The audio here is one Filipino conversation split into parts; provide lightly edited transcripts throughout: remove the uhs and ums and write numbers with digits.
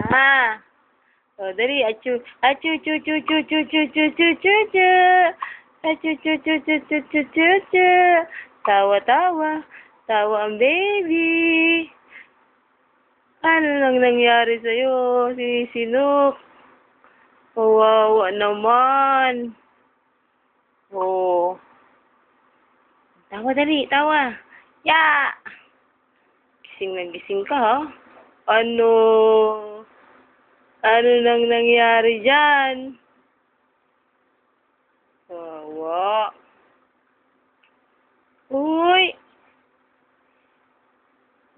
Ha? O, dali. Achu. Achu, chu, chu, chu, chu, chu, chu, chu, chu, chu. Achu, chu, chu, chu, chu, chu, chu, chu. Tawa, tawa. Tawa ang baby. Ano lang nangyari sa'yo? Sinisinok. Kawawa naman. Oh. Tawa, dali. Tawa. Ya! Gising na gising ka, ha? Ano? Ano nang nangyari dyan? Kawawa. Uy!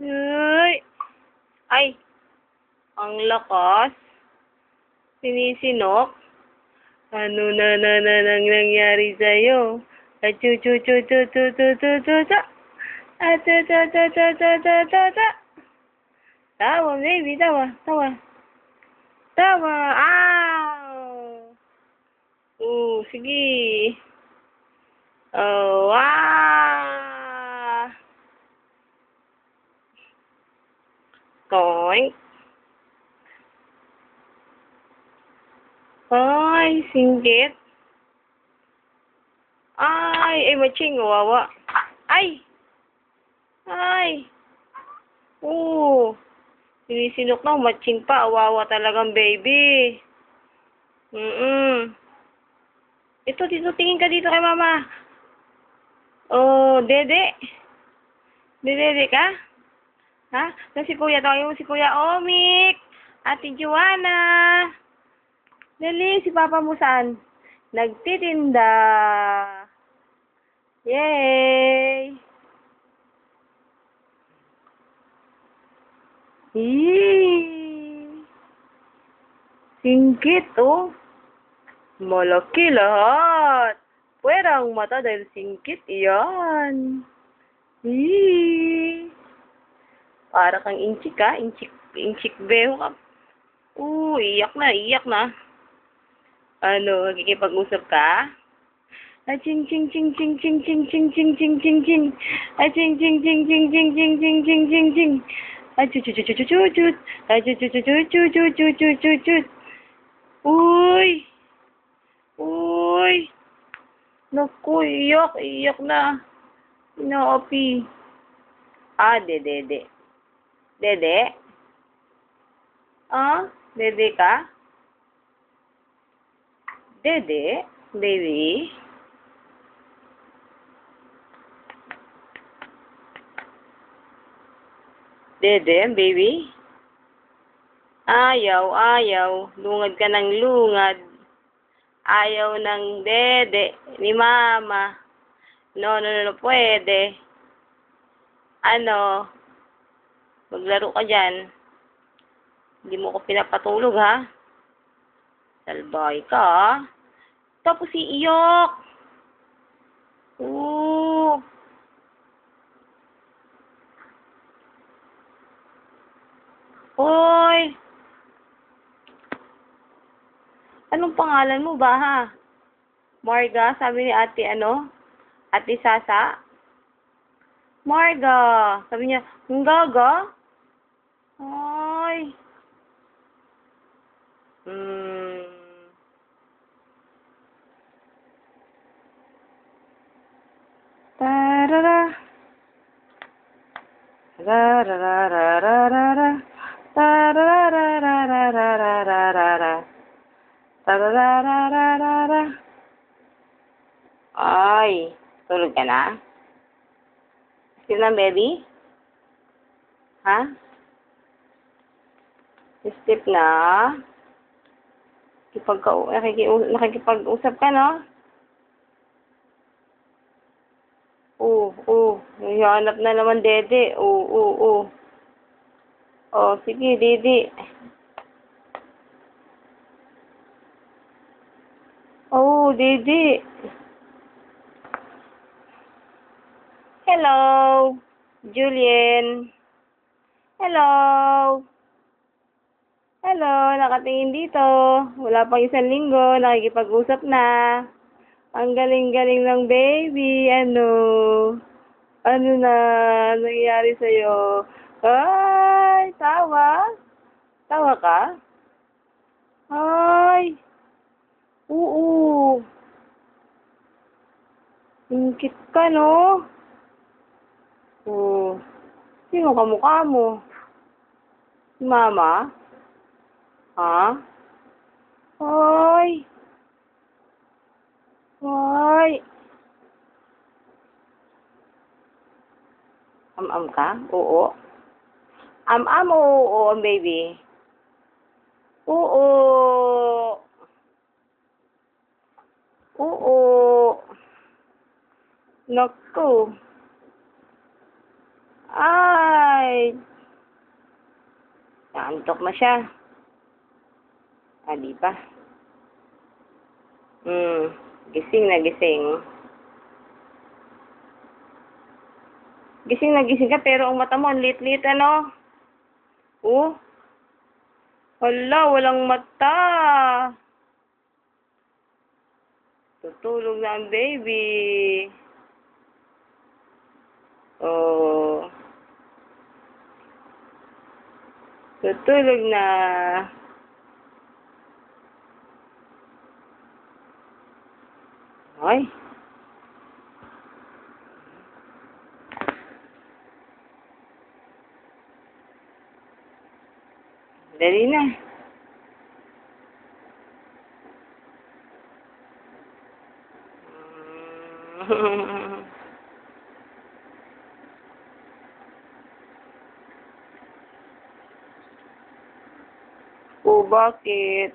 Uy! Ay! Ang lakas. Sinisinok. Ano na nang nangyari sa'yo? Achu chu chu chu chu chu chu chu chu. Achu chu chu chu chu chu chu chu. Tawa, baby. Tawa. Tawa. Tawa. Ow! Sige. Oh, ah! Toink. Ay, singgit. Ay, matching, wawa. Ay! Ay! Sinisinok na, matching pa. Wawa talagang baby. Ito, dito, tingin ka dito kay mama. Oh, dede. Dede ka? Ha? Si kuya, tawagin mo si kuya Omik. Ate Joanna. Dali, si papa mo saan? Nagtitinda. Yay! Singkit, oh. Malaki lahat. Pwerang mata dahil singkit iyan. Para kang inchik, ha? Inchik beho ka. Iyak na. Ano, nakikipag-usap ka? Ching ching ching ching ching ching ching ching ching ching ching. Ching ching ching ching ching ching ching ching ching ching. Chu chu chu chu chu chu chu. Chu chu chu chu chu chu chu chu chu chu. Uy! Naku, iyak na. Inaapi. Dede. Dede? Dede ka? Dede? Baby? Dede, baby? Ayaw. Lungad ka ng lungad. Ayaw ng dede ni mama. No, pwede. Ano? Maglaro ka dyan. Hindi mo ko pinapatulog, ha? Salbay ka, ha? Tapos iiyok. Hoy! Anong pangalan mo ba, ha? Marga, sabi ni ate, Ate Sasa? Marga. Sabi niya, Gaga? Ay. Tarara. Rarararararara. Tarararararararara. Tarararararara. Ay, tulog ka na? Still na, baby? Ha? Step na? Nakikipag-usap ka, no? Hihanap na naman, dede. Sige, dede. Dede. Hello, Julien. Hello, nakatingin dito. Wala pang 1 linggo, nakikipag-usap na. Ang galing-galing ng baby. Ano na nangyari sa'yo? Ay, tawa. Tawa ka? Ay! Oo! Ingkit ka, no? Oo. Sino kamukha mo? Si Mama? Ha? Ay! Ay! Am-am ka? Oo. Am-am o oo, ang baby? Oo. Oo. Naku. Ay! Naantok na siya. Ah, di pa. Gising na gising. Gising na gising ka, pero ang mata mo, ang lit-lit, ano? Oh? Hala, walang mata. Tutulog na ang baby. Oh. Tutulog na. Ay. Dali na. Oh, bakit?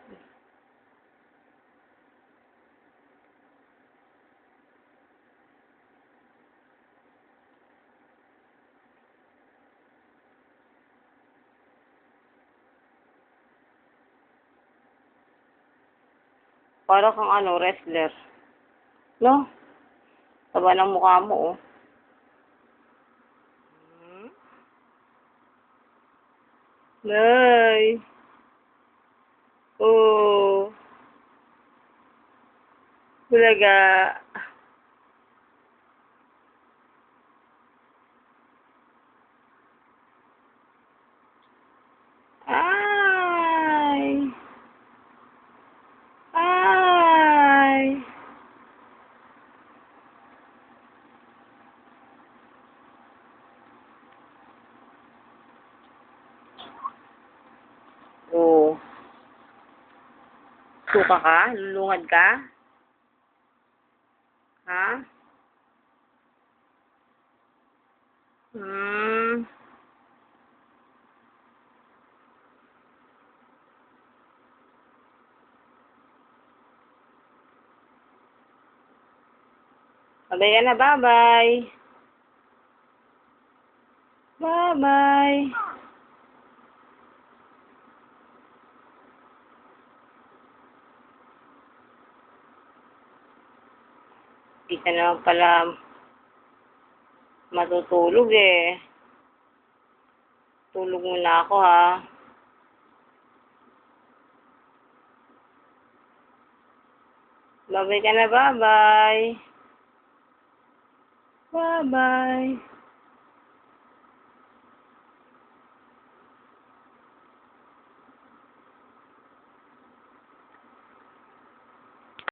Para kang ano, wrestler. No? Taba ng mukha mo, oh. Nay. Oh. Bulaga. Ay. Ay. Oh. Suka ka? Lulungad ka? Ha? Hmm. Sabay ka na, bye-bye. Bye-bye. Di ka naman pala matutulog eh. Tulog muna ako ha. Bye-bye ka na, bye-bye. Bye-bye.